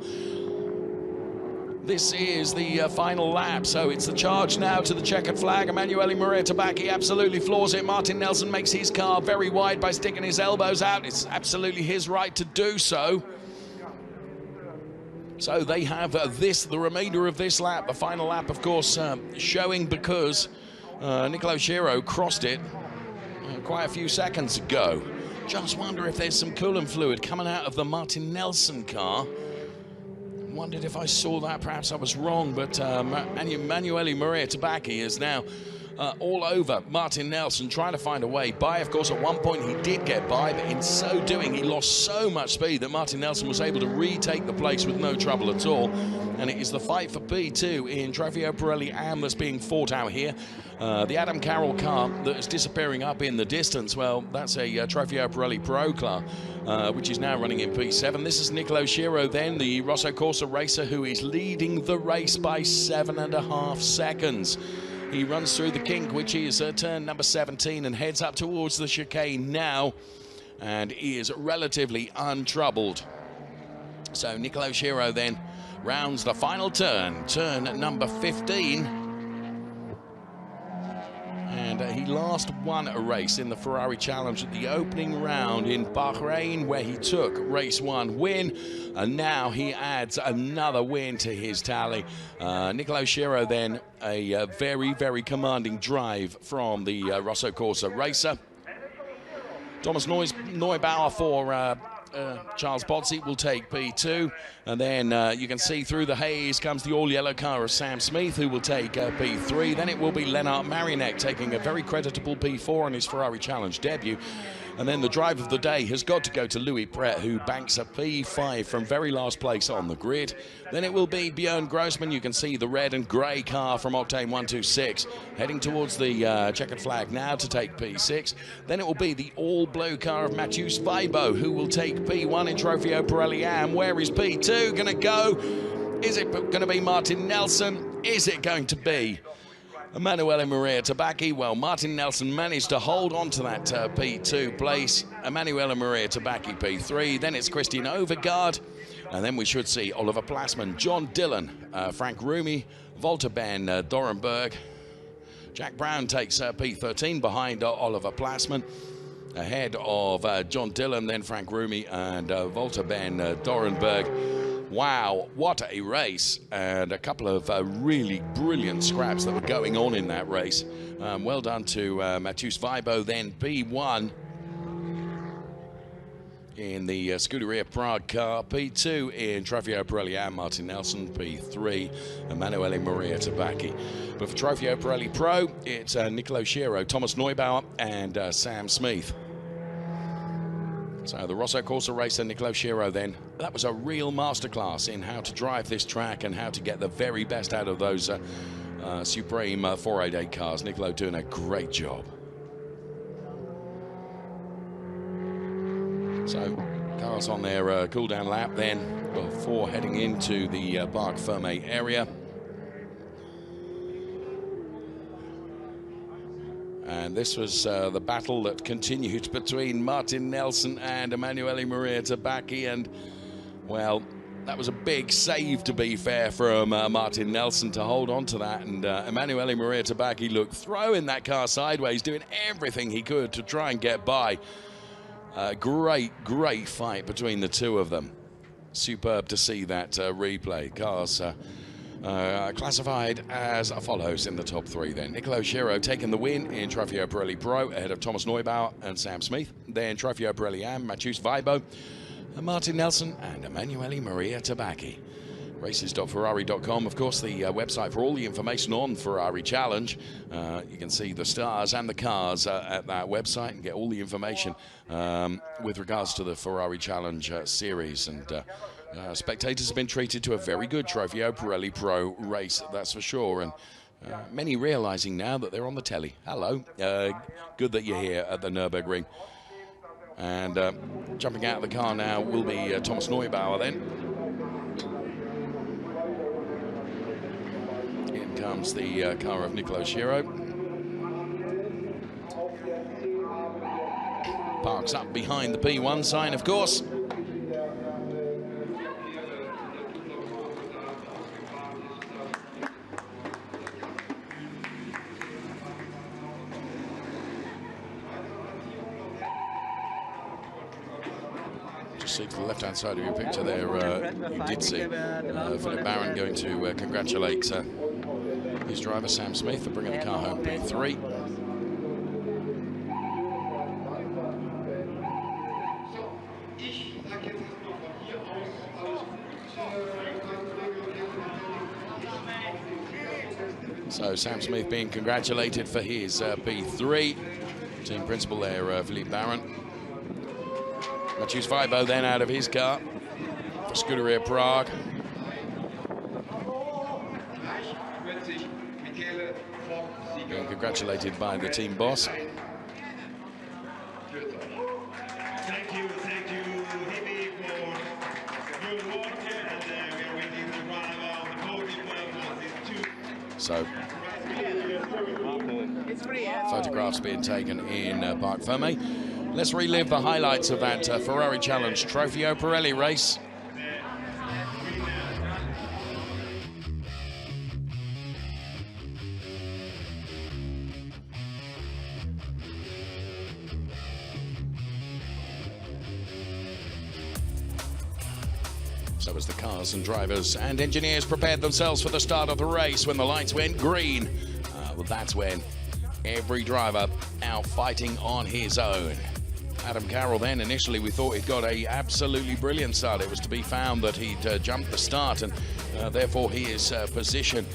This is the final lap, so it's the charge now to the checkered flag. Emanuele Maria Tabacchi absolutely floors it. Martin Nelson makes his car very wide by sticking his elbows out. It's absolutely his right to do so. So they have the remainder of this lap, the final lap, of course, showing because Nicolo Schiro crossed it quite a few seconds ago. Just wonder if there's some coolant fluid coming out of the Martin Nelson car. Wondered if I saw that, perhaps I was wrong, but Emanuele Maria Tabacchi is now all over Martin Nelson, trying to find a way by. Of course, at one point he did get by, but in so doing he lost so much speed that Martin Nelson was able to retake the place with no trouble at all. And it is the fight for P2 in Trofeo Pirelli AM that's being fought out here. The Adam Carroll car that is disappearing up in the distance, well, that's a Trofeo Pirelli Pro car, which is now running in P7. This is Nicolo Schiro then, the Rosso Corsa racer, who is leading the race by 7.5 seconds. He runs through the kink, which is turn number 17, and heads up towards the chicane now, and he is relatively untroubled. So Nicolo Schiro then rounds the final turn, turn number 15. And he last won a race in the Ferrari Challenge at the opening round in Bahrain, where he took race 1 win, and now he adds another win to his tally. Nicolo Schiro then, a very, very commanding drive from the Rosso Corsa racer. Thomas Neubauer for Charles Bodsey will take P2, and then you can see through the haze comes the all-yellow car of Sam Smith, who will take P3. Then it will be Lennart Marinek taking a very creditable P4 on his Ferrari Challenge debut. And then the drive of the day has got to go to Louis Pret, who banks a P5 from very last place on the grid. Then it will be Björn Grossman. You can see the red and grey car from Octane 126 heading towards the checkered flag now to take P6. Then it will be the all-blue car of Mathieu Weibo, who will take P1 in Trofeo Pirelli Am. Where is P2 going to go? Is it going to be Martin Nelson? Is it going to be Emanuele Maria Tabacchi? Well, Martin Nelson managed to hold on to that P2 place. Emanuele Maria Tabacchi P3. Then it's Christian Overgaard. And then we should see Oliver Plasman, John Dillon, Frank Rumi, Walter Ben Dorenberg. Jack Brown takes P13 behind Oliver Plasman. Ahead of John Dillon, then Frank Rumi and Walter Ben Dorenberg. Wow, what a race, and a couple of really brilliant scraps that were going on in that race. Well done to Mathieu Weibo, then P1 in the Scuderia Prague car, P2 in Trofeo Pirelli and Martin Nelson, P3 Emanuele Maria Tabacchi. But for Trofeo Pirelli Pro, it's Nicolo Schiro, Thomas Neubauer and Sam Smith. So the Rosso Corsa racer, Nicolo Schiro then, that was a real masterclass in how to drive this track and how to get the very best out of those Supreme 488 cars. Nicolo doing a great job. So cars on their cool-down lap then before heading into the Parc Fermé area. And this was the battle that continued between Martin Nelson and Emanuele Maria Tabacchi. And, well, that was a big save, to be fair, from Martin Nelson to hold on to that. And Emanuele Maria Tabacchi looked throwing that car sideways, doing everything he could to try and get by. Great fight between the two of them. Superb to see that replay. Cars classified as follows in the top three then. Nicolo Schiro taking the win in Trofeo Pirelli Pro ahead of Thomas Neubauer and Sam Smith. Then Trofeo Pirelli Am, Mathieu Weibo, Martin Nelson and Emanuele Maria Tabacchi. Races.ferrari.com, of course, the website for all the information on Ferrari Challenge. You can see the stars and the cars at that website and get all the information with regards to the Ferrari Challenge series. And spectators have been treated to a very good Trofeo Pirelli Pro race, that's for sure. And many realizing now that they're on the telly. Hello, good that you're here at the Nürburgring. And jumping out of the car now will be Thomas Neubauer then. In comes the car of Nicolo Schiro. Parks up behind the P1 sign, of course. See to the left-hand side of your picture there, you did see Philip Barron going to congratulate his driver Sam Smith for bringing the car home P3. So Sam Smith being congratulated for his P3. Team principal there, Philippe Barron. Mathieu Weibo then out of his car for Scuderia Prague. Being congratulated by the team boss. Thank you, Hebe, for your work, and we are waiting to run around the podium. So, photographs being taken in Parc Fermé. Let's relive the highlights of that Ferrari Challenge Trofeo Pirelli race. So as the cars and drivers and engineers prepared themselves for the start of the race, when the lights went green, well, that's when every driver out fighting on his own. Adam Carroll then. Initially we thought he'd got a absolutely brilliant start. It was to be found that he'd jumped the start, and therefore his position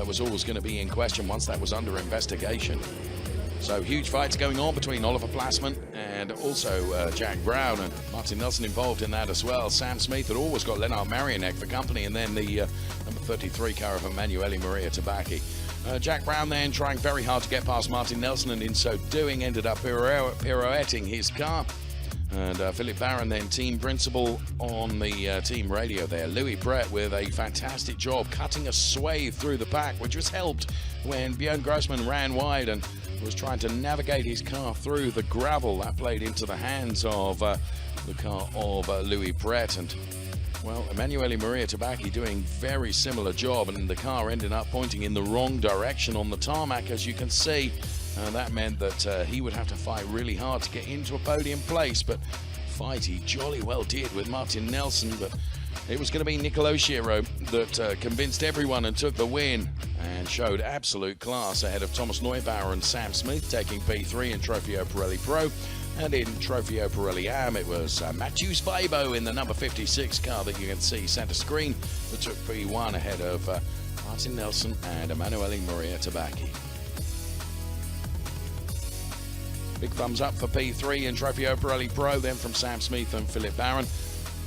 was always going to be in question once that was under investigation. So huge fights going on between Oliver Plasman and also Jack Brown, and Martin Nelson involved in that as well. Sam Smith had always got Lennart Marionek for company, and then the number 33 car of Emanuele Maria Tabacchi. Jack Brown then trying very hard to get past Martin Nelson, and in so doing ended up pirouetting his car. And Philip Barron then team principal on the team radio there. Louis Brett with a fantastic job cutting a swathe through the pack, which was helped when Björn Grossman ran wide and was trying to navigate his car through the gravel. That played into the hands of the car of Louis Brett, and well, Emanuele Maria Tabacchi doing very similar job, and the car ended up pointing in the wrong direction on the tarmac, as you can see. That meant that he would have to fight really hard to get into a podium place, but fight he jolly well did with Martin Nelson. But it was going to be Nicolo Schiro that convinced everyone and took the win and showed absolute class ahead of Thomas Neubauer and Sam Smith, taking P3 in Trofeo Pirelli Pro. And in Trofeo Pirelli Am, it was Matthews Weibo in the number 56 car that you can see center screen that took P1 ahead of Martin Nelson and Emanuele Maria Tabacchi. Big thumbs up for P3 in Trofeo Pirelli Pro then from Sam Smith and Philip Barron.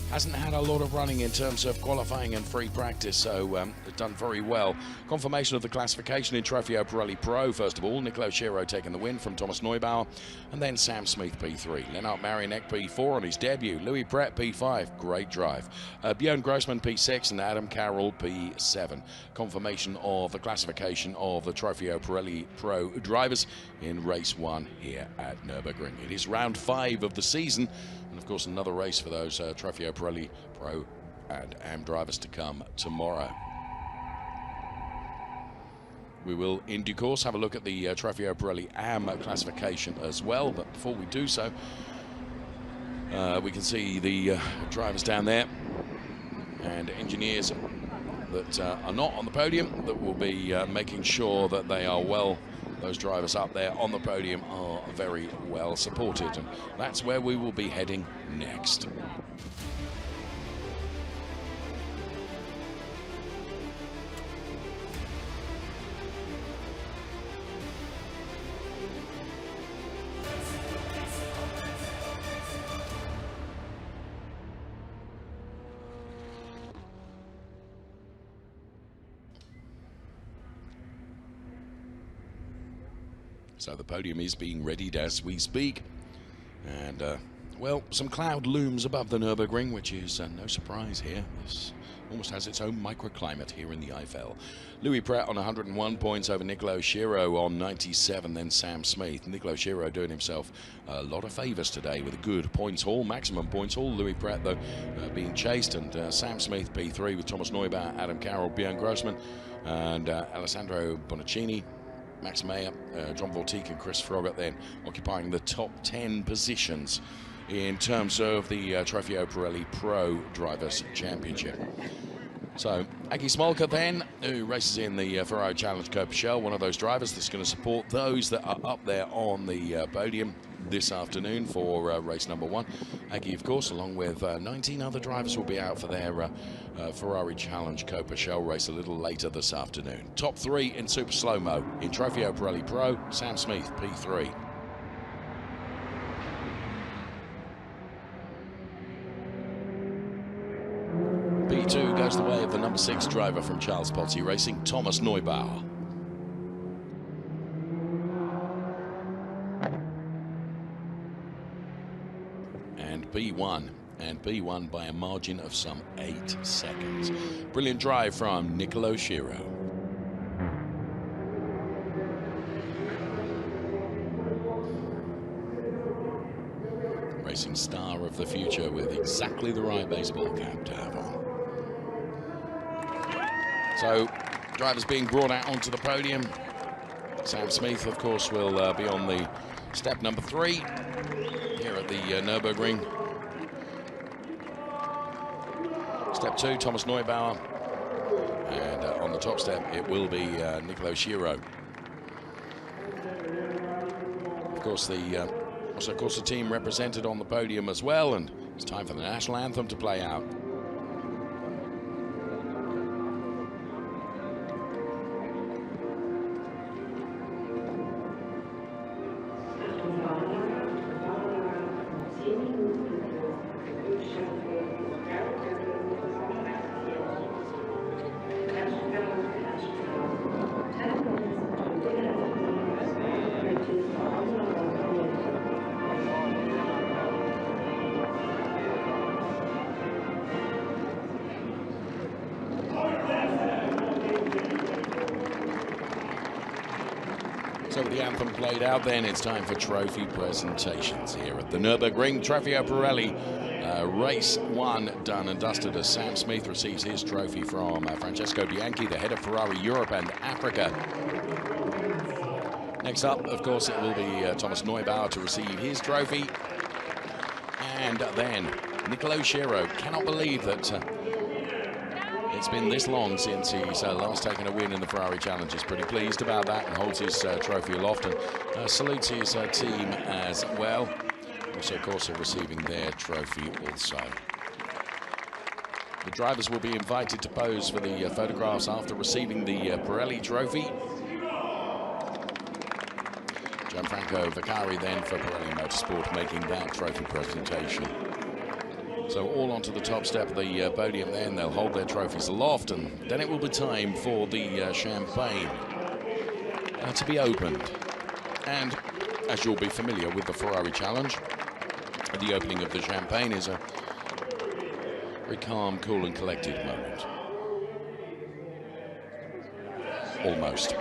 Hasn't had a lot of running in terms of qualifying and free practice, so done very well. Confirmation of the classification in Trofeo Pirelli Pro. First of all, Nicolo Schiro taking the win from Thomas Neubauer, and then Sam Smith P3. Lennart Marionek P4 on his debut. Louis Brett P5, great drive. Björn Grossman P6 and Adam Carroll P7. Confirmation of the classification of the Trofeo Pirelli Pro drivers in race 1 here at Nürburgring. It is round 5 of the season, and of course another race for those Trofeo Pirelli Pro and Am drivers to come tomorrow. We will in due course have a look at the Trofeo Pirelli Am classification as well, but before we do so, we can see the drivers down there and engineers that are not on the podium that will be making sure that they are well. Those drivers up there on the podium are very well supported, and that's where we will be heading next. So the podium is being readied as we speak, and well, some cloud looms above the Nürburgring, which is no surprise here. This almost has its own microclimate here in the Eifel. Louis Brett on 101 points over Nicolo Schiro on 97, then Sam Smith. Nicolo Schiro doing himself a lot of favours today with a good points haul, maximum points haul. Louis Brett, though, being chased, and Sam Smith P3 with Thomas Neubauer, Adam Carroll, Björn Grossman, and Alessandro Bonaccini, Max Meyer, John Vortique and Chris Froggatt then occupying the top 10 positions in terms of the Trofeo Pirelli Pro Drivers' Championship. So Aki Smolka then, who races in the Ferrari Challenge Copa Shell, one of those drivers that's going to support those that are up there on the podium this afternoon for race number 1. Aki, of course, along with 19 other drivers will be out for their Ferrari Challenge Copa Shell race a little later this afternoon. Top 3 in super slow-mo in Trofeo Pirelli Pro, Sam Smith P3. P2 goes the way of the number 6 driver from Charles Potty Racing, Thomas Neubauer. B1 by a margin of some 8 seconds. Brilliant drive from Nicolo Schiro. Racing star of the future with exactly the right baseball cap to have on. So, drivers being brought out onto the podium. Sam Smith, of course, will be on the step number 3 here at the Nürburgring. Step 2, Thomas Neubauer, and on the top step it will be Nicolo Schiro. Of course, the Also, of course, the team represented on the podium as well, and it's time for the national anthem to play out. So with the anthem played out, then it's time for trophy presentations here at the Nürburgring. Trofeo Pirelli, race 1 done and dusted as Sam Smith receives his trophy from Francesco Bianchi, the head of Ferrari Europe and Africa. Next up, of course, it will be Thomas Neubauer to receive his trophy. And then Nicolo Schiro cannot believe that it's been this long since he's last taken a win in the Ferrari Challenge. He's pretty pleased about that and holds his trophy aloft and salutes his team as well. Also, of course, are receiving their trophy also. The drivers will be invited to pose for the photographs after receiving the Pirelli trophy. Gianfranco Vaccari then for Pirelli Motorsport making that trophy presentation. So all onto the top step of the podium then. They'll hold their trophies aloft, and then it will be time for the champagne to be opened. And as you'll be familiar with the Ferrari Challenge, the opening of the champagne is a very calm, cool and collected moment. Almost.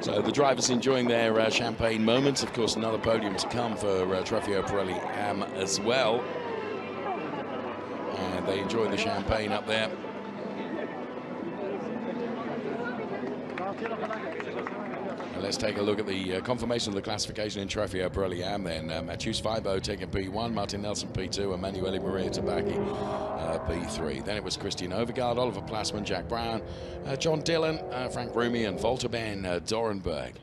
So the drivers enjoying their champagne moments. Of course, another podium to come for Trofeo Pirelli AM as well. And they enjoy the champagne up there. And let's take a look at the confirmation of the classification in Trofeo Pirelli AM then. Mathieu Sveibo taking P1, Martin Nelson P2, Emanuele Maria Tabacchi P3. Then it was Christian Overgaard, Oliver Plasman, Jack Brown, John Dillon, Frank Rumi and Walter Ben Dorenberg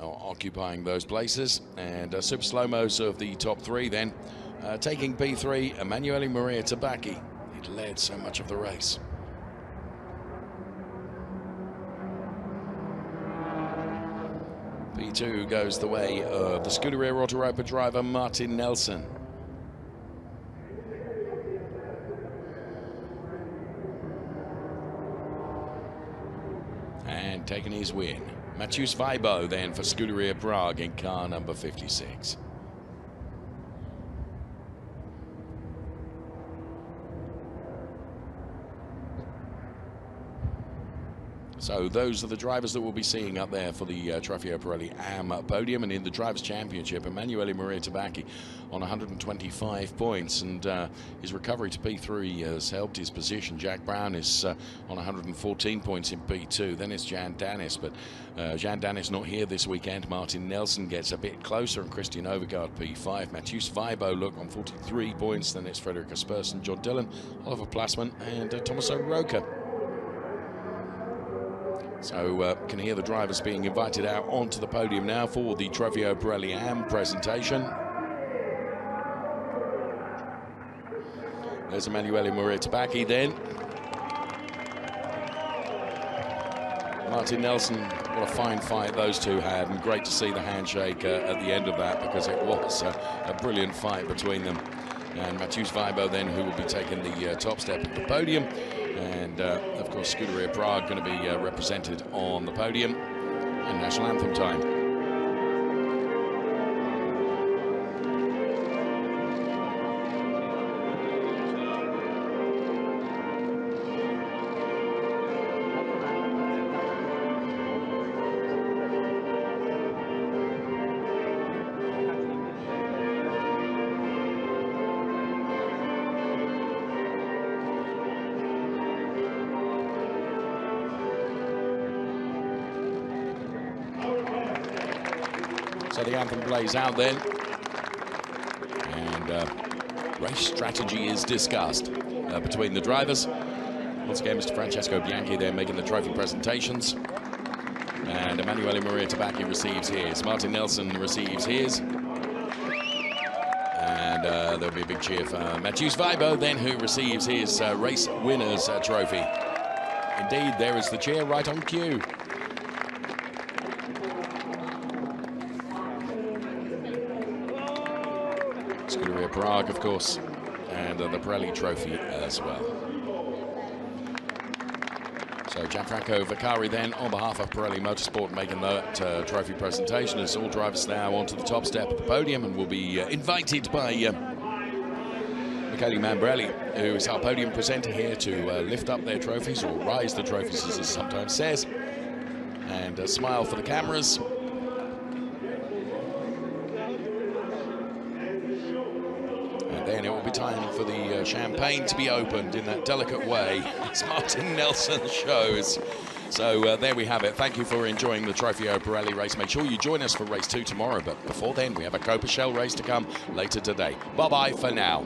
occupying those places. And super slow-mos of the top 3 then. Taking P3, Emanuele Maria Tabacchi. He'd led so much of the race. P2 goes the way of the Scuderia Autoropa driver Martin Nelson. And taking his win, Mathieu Sveibo then for Scuderia Prague in car number 56. So those are the drivers that we'll be seeing up there for the Trofeo Pirelli AM podium. And in the Drivers' Championship, Emanuele Maria Tabacchi on 125 points. And his recovery to P3 has helped his position. Jack Brown is on 114 points in P2. Then it's Jan Dennis, but Jan Dennis not here this weekend. Martin Nelson gets a bit closer, and Christian Overgaard P5. Mathieu Sveibo look on 43 points. Then it's Frederick Asperson, John Dillon, Oliver Plasman, and Thomas O'Rourke. So can hear the drivers being invited out onto the podium now for the Trofeo Pirelli AM presentation. There's Emanuele Maria Tabacchi then. Martin Nelson, what a fine fight those two had, and great to see the handshake at the end of that, because it was a brilliant fight between them. And Mathieu Sveibo then, who will be taking the top step at the podium. And of course, Scuderia Prague going to be represented on the podium. And national anthem time. So the anthem plays out then, and race strategy is discussed between the drivers. Once again, Mr. Francesco Bianchi there making the trophy presentations. And Emanuele Maria Tabacchi receives his. Martin Nelson receives his. And there'll be a big cheer for Matthews Weibo then, who receives his race winner's trophy. Indeed, there is the cheer right on cue. Scuderia Prague, of course, and the Pirelli trophy as well. So Gianfranco Vaccari then, on behalf of Pirelli Motorsport, making that trophy presentation as all drivers now onto the top step of the podium and will be invited by Michele Mambrelli, who is our podium presenter here, to lift up their trophies, or rise the trophies as it sometimes says, and smile for the cameras. And then it will be time for the champagne to be opened in that delicate way, as Martin Nelson shows. So there we have it. Thank you for enjoying the Trofeo Pirelli race. Make sure you join us for race 2 tomorrow, but before then we have a Copa Shell race to come later today. Bye-bye for now.